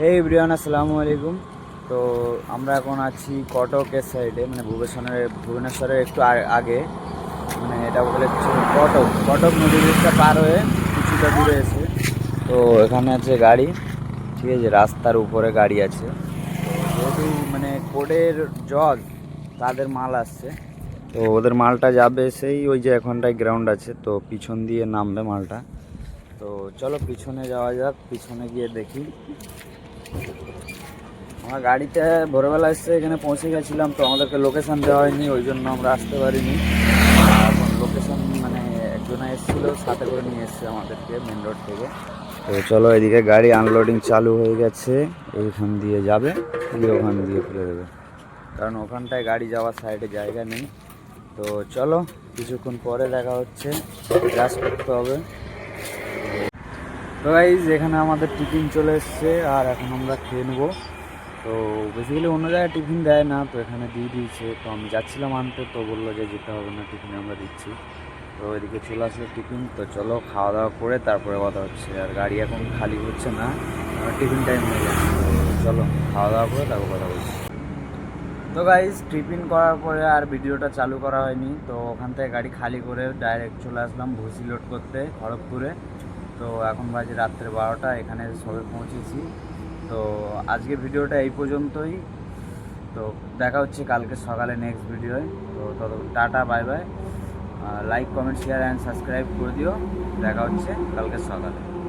এই এভরিওয়ান, আসসালামু আলাইকুম। তো আমরা এখন আছি কটকের সাইডে, মানে ভুবনেশ্বরের একটু আগে, মানে এটা বলে হচ্ছে কটক নদী ব্রিজটা পার হয়ে কিছুটা দূরে এসে তো এখানে আছে গাড়ি। ঠিক আছে, রাস্তার উপরে গাড়ি আছে। তো যেহেতু মানে কোডের জজ তাদের মাল আসছে, তো ওদের মালটা যাবে সেই ওই যে এখনটায় গ্রাউন্ড আছে, তো পিছন দিয়ে নামবে মালটা। তো চলো পিছনে যাওয়া যাক, পিছনে গিয়ে দেখি। আমার গাড়িতে ভোরবেলা এসে এখানে পৌঁছে গেছিলাম, তো আমাদেরকে লোকেশান দেওয়া হয়নি, ওই জন্য আমরা আসতে পারিনি। এখন লোকেশান মানে একজনা এসেছিলো, সাথে করে নিয়ে এসছে আমাদেরকে মেন রোড থেকে। তো চলো, এদিকে গাড়ি আনলোডিং চালু হয়ে গেছে, এইখান দিয়ে যাবে, দিয়ে ওখান দিয়ে ফেলে দেবে, কারণ ওখানটায় গাড়ি যাওয়ার সাইডে জায়গা নেই। তো চলো, কিছুক্ষণ পরে দেখা হচ্ছে, গ্যাস করতে হবে। তো গাইজ, এখানে আমাদের টিফিন চলে এসছে, আর এখন আমরা খেয়ে নেবো। তো বেসিক্যালি অন্য জায়গায় টিফিন দেয় না, তো এখানে দিয়ে দিয়েছে। তো আমি যাচ্ছিলাম আনতে, তো বললো যে যেতে হবে না, টিফিন আমরা দিচ্ছি। তো এদিকে চলে আসলো টিফিন। তো চলো, খাওয়া দাওয়া করে তারপরে কথা হচ্ছে। আর গাড়ি এখন খালি হচ্ছে না, টিফিন টাইম হয়ে গেছে। তো চলো, খাওয়া দাওয়া করে তারপর কথা বলছি। তো গাইজ, টিফিন করার পরে আর ভিডিওটা চালু করা হয়নি। তো ওখান থেকে গাড়ি খালি করে ডাইরেক্ট চলে আসলাম ভুসি লোড করতে খড়গপুরে। তো এখন বাজে রাত্রে 12টা, এখানে সবে পৌঁছেছি। তো আজকে ভিডিওটা এই পর্যন্তই। তো দেখা হচ্ছে কালকে সকালে নেক্সট ভিডিওয়। তো ততক্ষণ tata, bye bye. Like, comment, share and subscribe করে দিও। দেখা হচ্ছে কালকে সকালে।